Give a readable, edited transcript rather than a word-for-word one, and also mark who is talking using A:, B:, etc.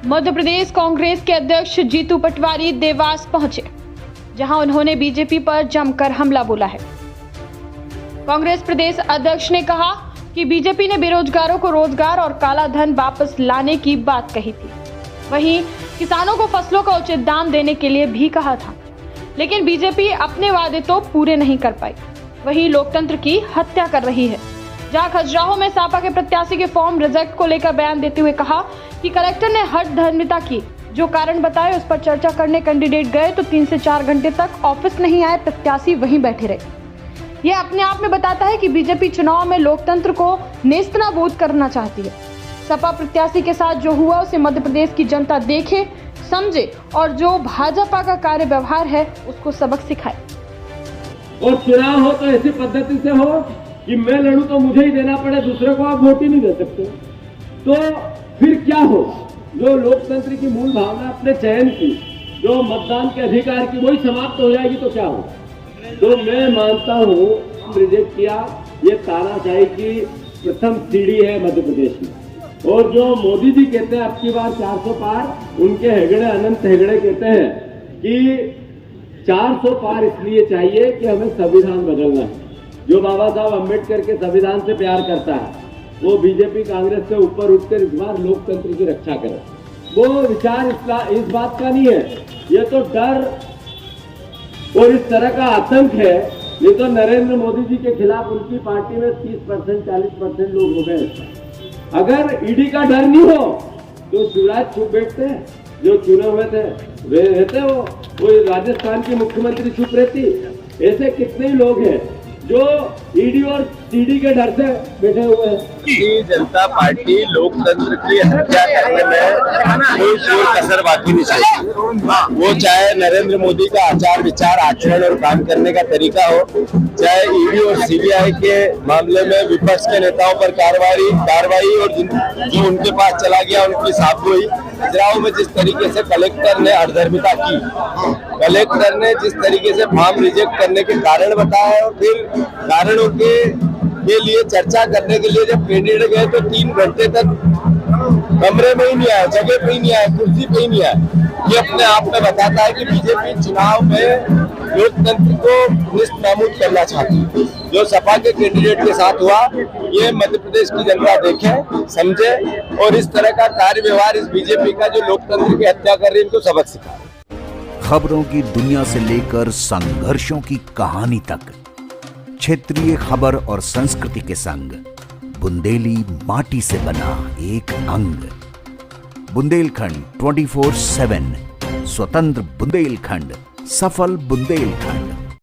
A: मध्य प्रदेश कांग्रेस के अध्यक्ष जीतू पटवारी देवास पहुंचे, जहां उन्होंने बीजेपी पर जमकर हमला बोला है। कांग्रेस प्रदेश अध्यक्ष ने कहा कि बीजेपी ने बेरोजगारों को रोजगार और काला धन वापस लाने की बात कही थी। वहीं किसानों को फसलों का उचित दाम देने के लिए भी कहा था, लेकिन बीजेपी अपने वादे तो पूरे नहीं कर पाई। वहीं लोकतंत्र की हत्या कर रही है। जहां खजुराहो में सपा के प्रत्याशी के फॉर्म रिजेक्ट को लेकर बयान देते हुए कहा कि कलेक्टर ने हठधर्मिता की, जो कारण बताए उस पर चर्चा करने कैंडिडेट गए तो 3 से 4 घंटे तक ऑफिस नहीं आए, प्रत्याशी वहीं बैठे रहे। यह अपने आप में बताता है कि बीजेपी चुनाव में लोकतंत्र को नेस्तनाबूद करना चाहती है। सपा प्रत्याशी के साथ जो हुआ उसे मध्य प्रदेश की जनता देखे, समझे और जो भाजपा का कार्य व्यवहार है उसको सबक सिखाए।
B: और चुनाव हो तो ऐसी पद्धति से हो कि मैं लड़ूं तो मुझे ही देना पड़े, दूसरे को आप वोट ही नहीं दे सकते। तो फिर क्या हो? जो लोकतंत्र की मूल भावना अपने चयन की, जो मतदान के अधिकार की, वही समाप्त हो जाएगी तो क्या हो? तो मैं मानता हूँ रिजेक्ट किया, ये तानाशाही की प्रथम सीढ़ी है मध्य प्रदेश में। और जो मोदी जी कहते हैं अब की बार 400 पार, उनके हेगड़े अनंत हेगड़े कहते हैं कि 400 पार इसलिए चाहिए कि हमें संविधान बदलना है। जो बाबा साहब अम्बेडकर के संविधान से प्यार करता है वो बीजेपी कांग्रेस से ऊपर उठकर इस बार लोकतंत्र की रक्षा करे। वो विचार इस बात का नहीं है, ये तो डर और इस तरह का आतंक है। ये तो नरेंद्र मोदी जी के खिलाफ उनकी पार्टी में 30% 40% लोग हो गए। अगर ईडी का डर नहीं हो तो शिवराज चुप बैठते हैं, जो चुने हुए थे वे रहते। वो राजस्थान की मुख्यमंत्री चुप रहती। ऐसे कितने ही लोग हैं जो ईडी और सीडी के डर से बैठे हुए हैं।
C: भारतीय जनता पार्टी लोकतंत्र की हत्या करने में कोई कसर बाकी नहीं छोड़ती। वो चाहे नरेंद्र मोदी का आचार विचार आचरण और काम करने का तरीका हो, चाहे ईडी और सीबीआई के मामले में विपक्ष के नेताओं पर कार्रवाई और जो उनके पास चला गया उनकी साफगोई। खजुराहो में जिस तरीके से कलेक्टर ने हठधर्मिता की, कलेक्टर ने जिस तरीके से फॉर्म रिजेक्ट करने के कारण बताया और फिर कारणों के लिए चर्चा करने के लिए जब कैंडिडेट गए तो 3 घंटे तक कमरे में ही नहीं आए, जगह पे ही नहीं आए, कुर्सी पे ही नहीं आए। ये अपने आप में बताता है कि बीजेपी चुनाव में लोकतंत्र को नेस्तनाबूद करना चाहती है। जो सपा के कैंडिडेट के साथ हुआ ये मध्य प्रदेश की जनता देखे, समझे और इस तरह का कार्य व्यवहार इस बीजेपी का जो लोकतंत्र की हत्या कर रही है इनको सबक सिखाए।
D: खबरों की दुनिया से लेकर संघर्षों की कहानी तक, क्षेत्रीय खबर और संस्कृति के संग बुंदेली माटी से बना एक अंग। बुंदेलखंड 24/7, स्वतंत्र बुंदेलखंड, सफल बुंदेलखंड।